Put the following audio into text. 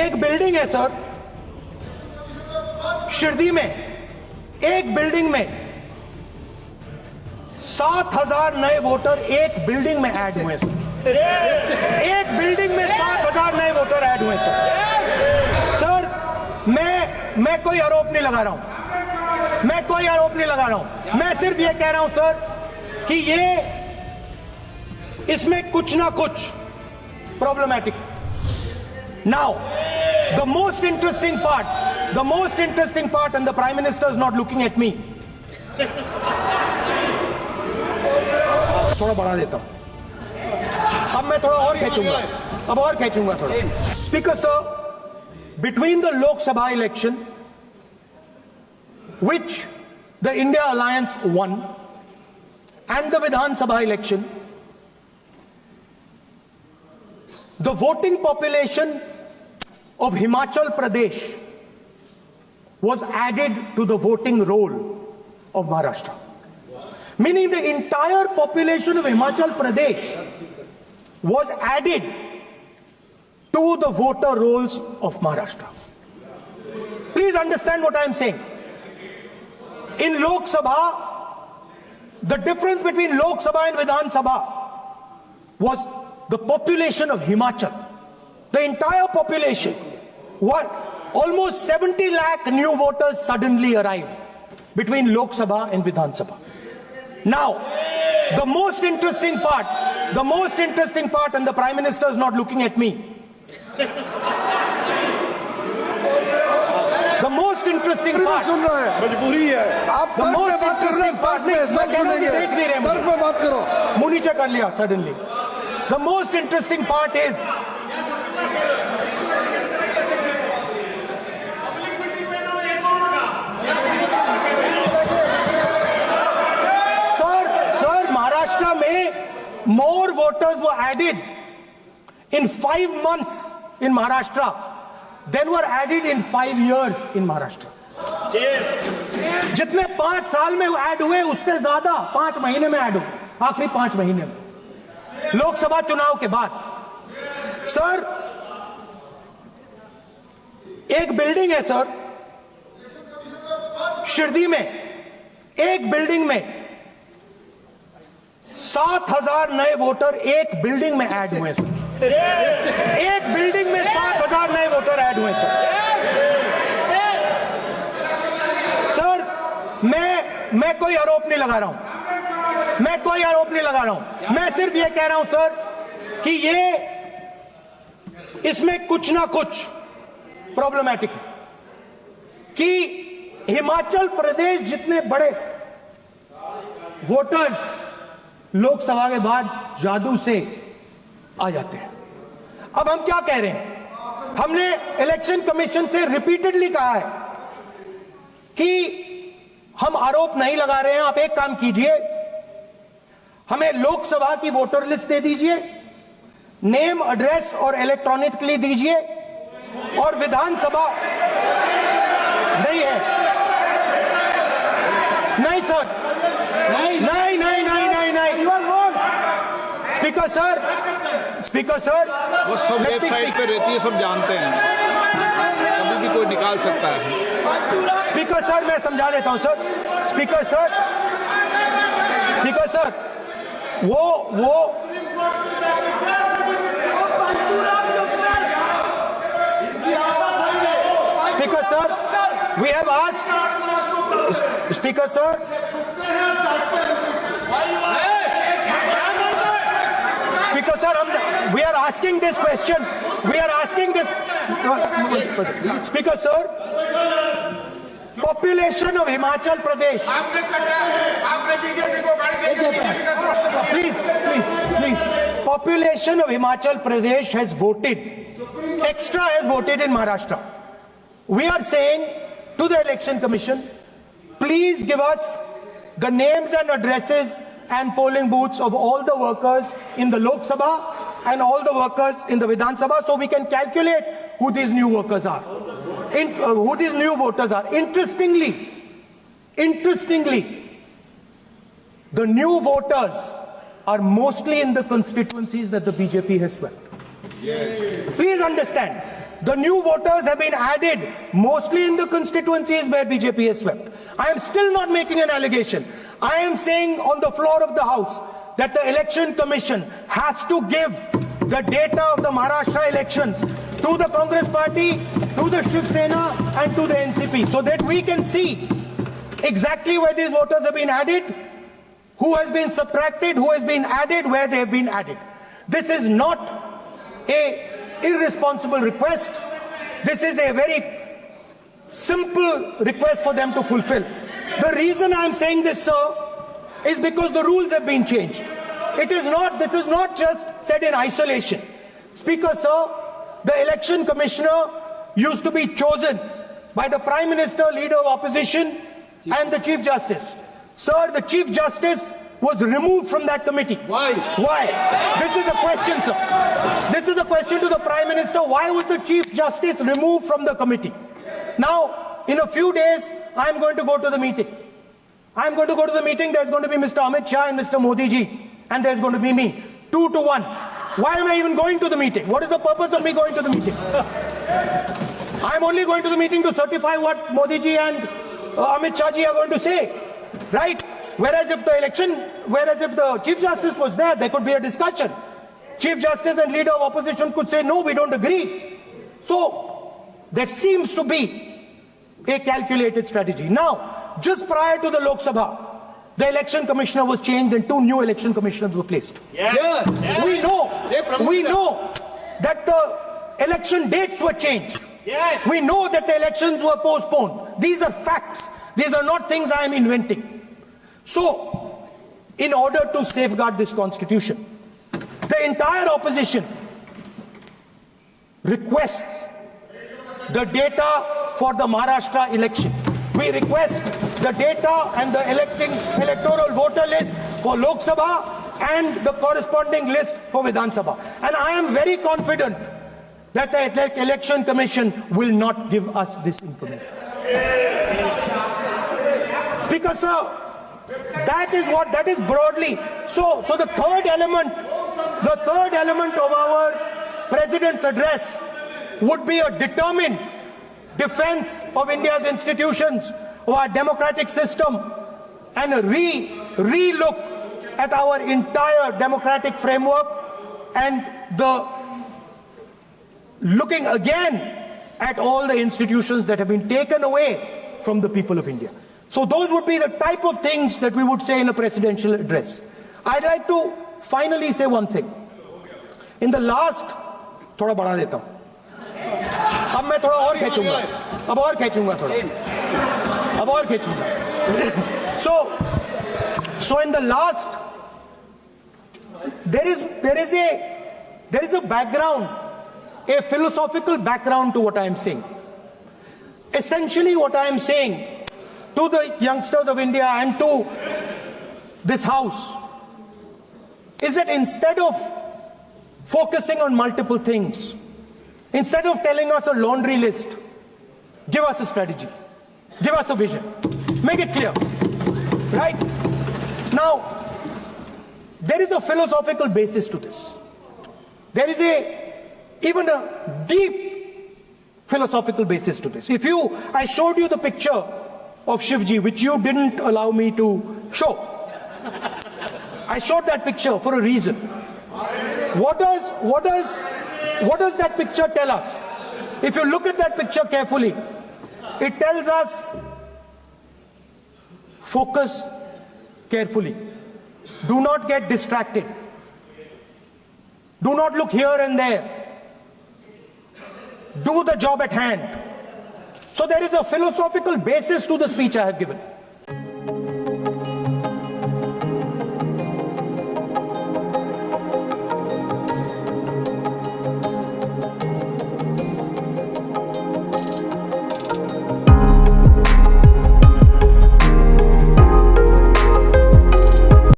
एक बिल्डिंग है सर शिरडी में, एक बिल्डिंग में 7,000 नए वोटर एक बिल्डिंग में ऐड हुए सर। एक बिल्डिंग में 7,000 नए वोटर ऐड हुए सर। मैं कोई आरोप नहीं लगा रहा हूं, मैं सिर्फ ये कह रहा हूं सर कि इसमें कुछ ना कुछ problematic. Now the most interesting part and the Prime Minister is not looking at me. थोड़ा बढ़ा देता हूं, अब मैं थोड़ा और खींचूंगा थोड़ा। Speaker sir, between the Lok Sabha election, which the India Alliance won, and the Vidhan Sabha election, the voting population of Himachal Pradesh was added to the voting roll of Maharashtra. Meaning the entire population of Himachal Pradesh was added to the voter rolls of Maharashtra. Please understand what I am saying. In Lok Sabha, the difference between Lok Sabha and Vidhan Sabha was the population of Himachal. The entire population, almost 70 lakh new voters suddenly arrived between Lok Sabha and Vidhan Sabha. Now, the most interesting part, and the Prime Minister is not looking at me. The most interesting part, मजबूरी है। आप the most interesting part, देख नहीं रहे, तर्क पे बात करो। मुंह नीचे कर लिया suddenly. The most interesting part is sir, Maharashtra में more voters were added in 5 months in Maharashtra than were added in 5 years in Maharashtra. जितने 5 साल में ऐड हुए उससे ज्यादा 5 महीने में ऐड हुए, आखिरी 5 महीने में लोकसभा चुनाव के बाद। सर, एक बिल्डिंग है सर शिरडी में, एक बिल्डिंग में 7,000 नए वोटर एक बिल्डिंग में ऐड हुए सर। एक बिल्डिंग में 7,000 नए वोटर ऐड हुए सर। मैं कोई आरोप नहीं लगा रहा हूं, मैं सिर्फ ये कह रहा हूं सर कि इसमें कुछ ना कुछ प्रॉब्लमैटिक है कि हिमाचल प्रदेश जितने बड़े वोटर्स लोकसभा के बाद जादू से आ जाते हैं। अब हम क्या कह रहे हैं, हमने इलेक्शन कमीशन से रिपीटेडली कहा है कि हम आरोप नहीं लगा रहे हैं, आप एक काम कीजिए, हमें लोकसभा की वोटर लिस्ट दे दीजिए, नेम एड्रेस और इलेक्ट्रॉनिकली दीजिए, और विधानसभा नहीं है। नहीं सर, नहीं। स्पीकर सर, वो सब वेबसाइट पे रहती है, सब जानते हैं, कभी भी कोई निकाल सकता है। स्पीकर सर, मैं समझा देता हूं सर। स्पीकर सर, वो speaker sir, we have asked, speaker sir, we are asking this question. Speaker sir, population of Himachal Pradesh. आपने बीजेपी को please. Population of Himachal Pradesh has voted in Maharashtra. We are saying to the Election Commission, please give us the names and addresses and polling booths of all the workers in the Lok Sabha and all the workers in the Vidhan Sabha, so we can calculate who these new workers are, who these new voters are. Interestingly, the new voters are mostly in the constituencies that the BJP has swept. Please understand, The new voters have been added mostly in the constituencies where BJP has swept. I am still not making an allegation. I am saying on the floor of the House that the Election Commission has to give the data of the Maharashtra elections to the Congress party, to the Shiv Sena and to the NCP so that we can see exactly where these voters have been added, who has been subtracted, who has been added, where they have been added. This is not a irresponsible request. This is a very simple request for them to fulfill. The reason I am saying this, sir, is because the rules have been changed. This is not just said in isolation. Speaker, sir, the election commissioner used to be chosen by the Prime Minister, Leader of Opposition, and the Chief Justice. Sir, the Chief Justice was removed from that committee. Why? Why? This is the question, sir. This is the question to the Prime Minister. Why was the Chief Justice removed from the committee? Now, in a few days, I am going to go to the meeting. I am going to go to the meeting. There's going to be Mr. Amit Shah and Mr. Modi ji. And there's going to be me. 2 to 1. Why am I even going to the meeting? What is the purpose of me going to the meeting? I'm only going to the meeting to certify what Modi ji and Amit Shah ji are going to say. Right? Whereas if the Chief Justice was there could be a discussion. Chief Justice and Leader of Opposition could say, no, we don't agree. So, there seems to be a calculated strategy. Now, just prior to the Lok Sabha, the election commissioner was changed and 2 new election commissioners were placed. Yes. We know that the election dates were changed. Yes. We know that the elections were postponed. These are facts. These are not things I am inventing. So, in order to safeguard this constitution, the entire opposition requests the data for the Maharashtra election. We request the data and the electoral voter list for Lok Sabha and the corresponding list for Vidhan Sabha. And I am very confident that the Election Commission will not give us this information. Speaker, sir, that is broadly. So the third element of our President's address would be a determined defense of India's institutions, of our democratic system, and a re-look at our entire democratic framework, and the looking again at all the institutions that have been taken away from the people of India. So those would be the type of things that we would say in a presidential address. I'd like to finally say one thing. In the last, थोड़ा बढ़ा देता हूँ. अब मैं थोड़ा और खींचूंगा. अब और खींचूंगा थोड़ा. अब और खींचूंगा. So in the last, there is a background, a philosophical background to what I am saying. Essentially, what I am saying to the youngsters of India and to this House is that instead of focusing on multiple things, instead of telling us a laundry list, give us a strategy, give us a vision, make it clear, right? Now, there is a philosophical basis to this. There is even a deep philosophical basis to this. I showed you the picture of Shivji, which you didn't allow me to show. I showed that picture for a reason. What does that picture tell us? If you look at that picture carefully, it tells us focus carefully. Do not get distracted. Do not look here and there. Do the job at hand. So there is a philosophical basis to the speech I have given.